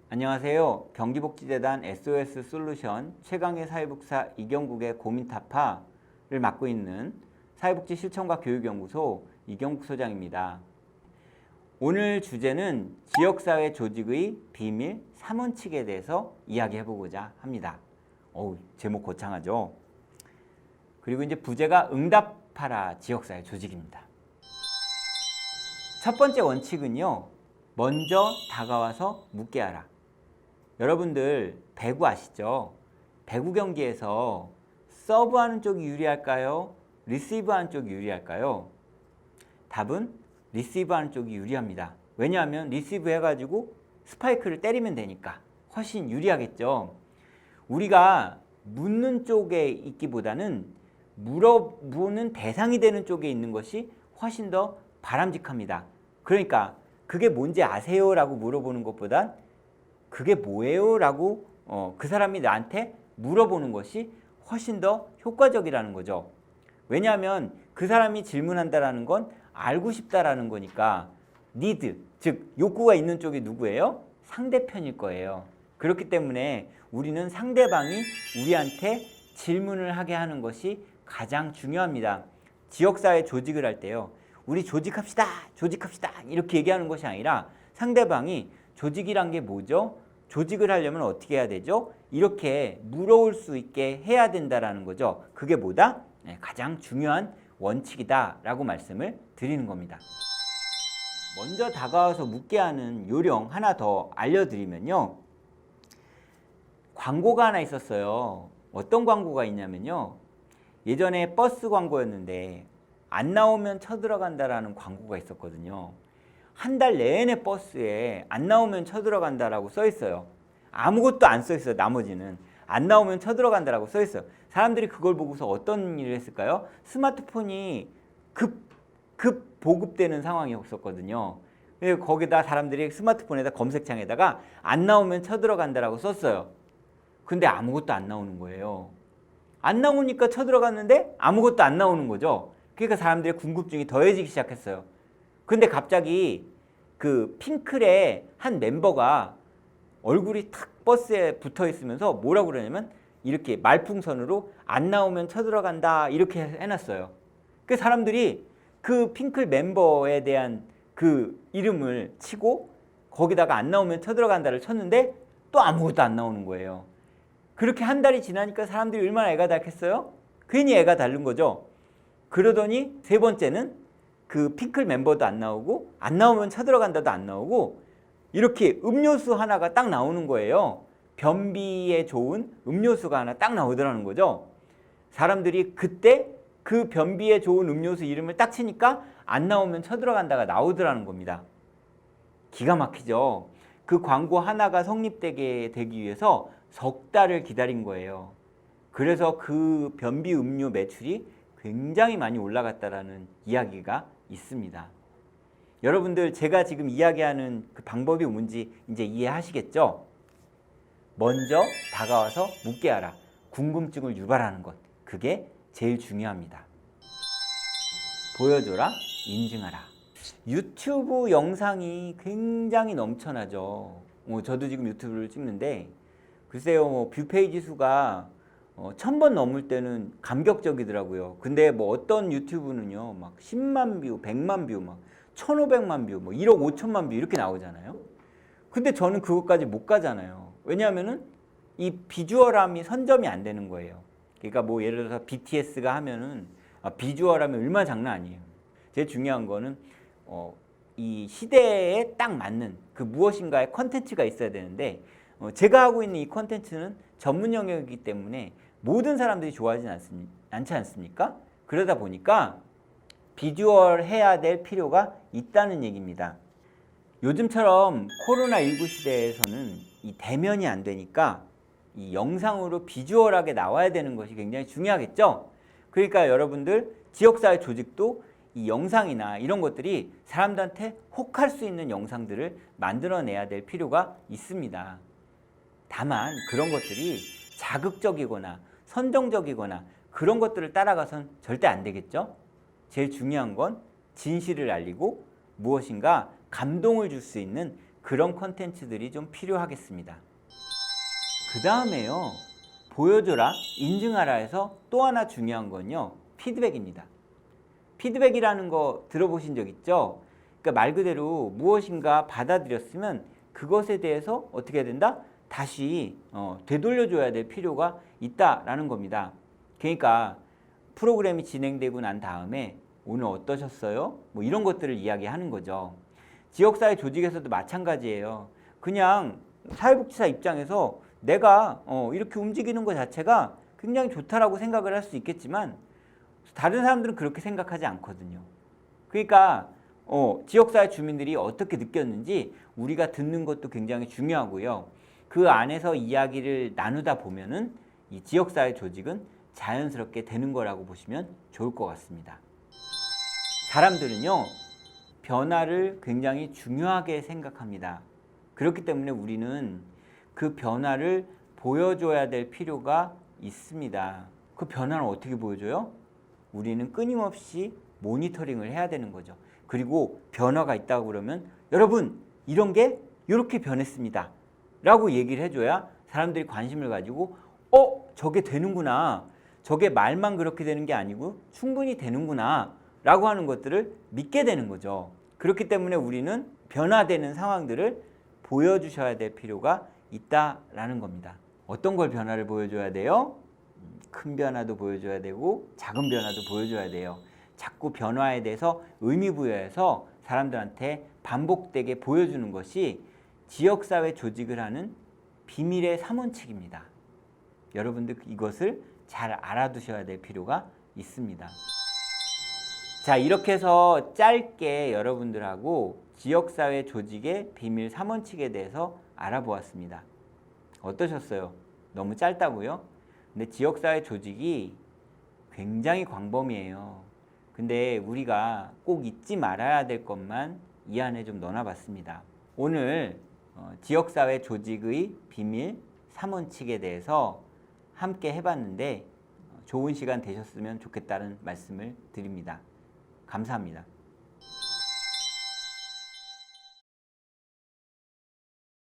안녕하세요. 경기복지재단 SOS 솔루션 최강의 사회복사 이경국의 고민타파를 맡고 있는 사회복지 실천과 교육연구소 이경국 소장입니다. 오늘 주제는 지역사회 조직의 비밀 3원칙에 대해서 이야기해보고자 합니다. 제목 거창하죠? 그리고 이제 부제가 응답하라 지역사회 조직입니다. 첫 번째 원칙은요, 먼저 다가와서 묻게 하라. 여러분들 배구 아시죠? 배구 경기에서 서브하는 쪽이 유리할까요? 리시브하는 쪽이 유리할까요? 답은 리시브하는 쪽이 유리합니다. 왜냐하면 리시브 해가지고 스파이크를 때리면 되니까 훨씬 유리하겠죠. 우리가 묻는 쪽에 있기보다는 물어보는 대상이 되는 쪽에 있는 것이 훨씬 더 바람직합니다. 그러니까 그게 뭔지 아세요? 라고 물어보는 것보단 그게 뭐예요? 라고 그 사람이 나한테 물어보는 것이 훨씬 더 효과적이라는 거죠. 왜냐하면 그 사람이 질문한다는 건 알고 싶다라는 거니까 need, 즉 욕구가 있는 쪽이 누구예요? 상대편일 거예요. 그렇기 때문에 우리는 상대방이 우리한테 질문을 하게 하는 것이 가장 중요합니다. 지역사회 조직을 할 때요, 우리 조직합시다 이렇게 얘기하는 것이 아니라 상대방이 조직이란 게 뭐죠? 조직을 하려면 어떻게 해야 되죠? 이렇게 물어올 수 있게 해야 된다는 거죠. 그게 뭐다? 가장 중요한 원칙이다 라고 말씀을 드리는 겁니다. 먼저 다가와서 묻게 하는 요령 하나 더 알려드리면요, 광고가 하나 있었어요. 어떤 광고가 있냐면요, 예전에 버스 광고였는데 안 나오면 쳐들어간다라는 광고가 있었거든요. 한 달 내내 버스에 안 나오면 쳐들어간다라고 써 있어요. 아무것도 안 써 있어요. 나머지는 안 나오면 쳐들어간다라고 써 있어요. 사람들이 그걸 보고서 어떤 일을 했을까요? 스마트폰이 급 보급되는 상황이었었거든요. 거기다 사람들이 스마트폰에다 검색창에다가 안 나오면 쳐들어간다라고 썼어요. 근데 아무것도 안 나오는 거예요. 안 나오니까 쳐들어갔는데 아무것도 안 나오는 거죠. 그러니까 사람들의 궁금증이 더해지기 시작했어요. 근데 갑자기 그 핑클의 한 멤버가 얼굴이 탁 버스에 붙어 있으면서 뭐라고 그러냐면 이렇게 말풍선으로 안 나오면 쳐들어간다 이렇게 해놨어요. 그 사람들이 그 핑클 멤버에 대한 그 이름을 치고 거기다가 안 나오면 쳐들어간다를 쳤는데 또 아무것도 안 나오는 거예요. 그렇게 한 달이 지나니까 사람들이 얼마나 애가 닳겠어요? 괜히 애가 닳는 거죠. 그러더니 세 번째는 그 핑클 멤버도 안 나오고 안 나오면 쳐들어간다도 안 나오고 이렇게 음료수 하나가 딱 나오는 거예요. 변비에 좋은 음료수가 하나 딱 나오더라는 거죠. 사람들이 그때 그 변비에 좋은 음료수 이름을 딱 치니까 안 나오면 쳐들어간다가 나오더라는 겁니다. 기가 막히죠. 그 광고 하나가 성립되게 되기 위해서 석 달을 기다린 거예요. 그래서 그 변비 음료 매출이 굉장히 많이 올라갔다라는 이야기가 있습니다. 여러분들 제가 지금 이야기하는 그 방법이 뭔지 이제 이해하시겠죠? 먼저 다가와서 묻게 하라. 궁금증을 유발하는 것. 그게 제일 중요합니다. 보여줘라, 인증하라. 유튜브 영상이 굉장히 넘쳐나죠. 저도 지금 유튜브를 찍는데 글쎄요, 뷰 페이지 수가 1000번 넘을 때는 감격적이더라고요. 근데 뭐 어떤 유튜브는요, 막 10만 뷰, 100만 뷰, 막 1500만 뷰, 뭐 1억 5천만 뷰 이렇게 나오잖아요. 근데 저는 그것까지 못 가잖아요. 왜냐하면은 이 비주얼함이 선점이 안 되는 거예요. 그러니까 뭐 예를 들어서 BTS가 하면은 비주얼함이 얼마나 장난 아니에요. 제일 중요한 거는 이 시대에 딱 맞는 그 무엇인가의 컨텐츠가 있어야 되는데 제가 하고 있는 이 컨텐츠는 전문 영역이기 때문에 모든 사람들이 좋아하지 않지 않습니까? 그러다 보니까 비주얼 해야 될 필요가 있다는 얘기입니다. 요즘처럼 코로나19 시대에서는 이 대면이 안 되니까 이 영상으로 비주얼하게 나와야 되는 것이 굉장히 중요하겠죠? 그러니까 여러분들 지역사회 조직도 이 영상이나 이런 것들이 사람들한테 혹할 수 있는 영상들을 만들어내야 될 필요가 있습니다. 다만 그런 것들이 자극적이거나 선정적이거나 그런 것들을 따라가선 절대 안 되겠죠? 제일 중요한 건 진실을 알리고 무엇인가 감동을 줄 수 있는 그런 컨텐츠들이 좀 필요하겠습니다. 그 다음에요, 보여줘라, 인증하라 해서 또 하나 중요한 건요, 피드백입니다. 피드백이라는 거 들어보신 적 있죠? 그러니까 말 그대로 무엇인가 받아들였으면 그것에 대해서 어떻게 해야 된다? 다시 되돌려줘야 될 필요가 있다라는 겁니다. 그러니까 프로그램이 진행되고 난 다음에 오늘 어떠셨어요? 뭐 이런 것들을 이야기하는 거죠. 지역사회 조직에서도 마찬가지예요. 그냥 사회복지사 입장에서 내가 이렇게 움직이는 것 자체가 굉장히 좋다라고 생각을 할 수 있겠지만 다른 사람들은 그렇게 생각하지 않거든요. 그러니까 지역사회 주민들이 어떻게 느꼈는지 우리가 듣는 것도 굉장히 중요하고요. 그 안에서 이야기를 나누다 보면은 이 지역사회 조직은 자연스럽게 되는 거라고 보시면 좋을 것 같습니다. 사람들은요, 변화를 굉장히 중요하게 생각합니다. 그렇기 때문에 우리는 그 변화를 보여줘야 될 필요가 있습니다. 그 변화를 어떻게 보여줘요? 우리는 끊임없이 모니터링을 해야 되는 거죠. 그리고 변화가 있다고 그러면 여러분 이런 게 이렇게 변했습니다 라고 얘기를 해줘야 사람들이 관심을 가지고 저게 되는구나, 저게 말만 그렇게 되는 게 아니고 충분히 되는구나 라고 하는 것들을 믿게 되는 거죠. 그렇기 때문에 우리는 변화되는 상황들을 보여주셔야 될 필요가 있다라는 겁니다. 어떤 걸 변화를 보여줘야 돼요? 큰 변화도 보여줘야 되고 작은 변화도 보여줘야 돼요. 자꾸 변화에 대해서 의미 부여해서 사람들한테 반복되게 보여주는 것이 지역사회 조직을 하는 비밀의 3원칙입니다. 여러분들 이것을 잘 알아두셔야 될 필요가 있습니다. 자, 이렇게 해서 짧게 여러분들하고 지역사회 조직의 비밀 3원칙에 대해서 알아보았습니다. 어떠셨어요? 너무 짧다고요? 근데 지역사회 조직이 굉장히 광범위해요. 근데 우리가 꼭 잊지 말아야 될 것만 이 안에 좀 넣어봤습니다. 오늘 지역사회 조직의 비밀 3원칙에 대해서 함께 해봤는데 좋은 시간 되셨으면 좋겠다는 말씀을 드립니다. 감사합니다.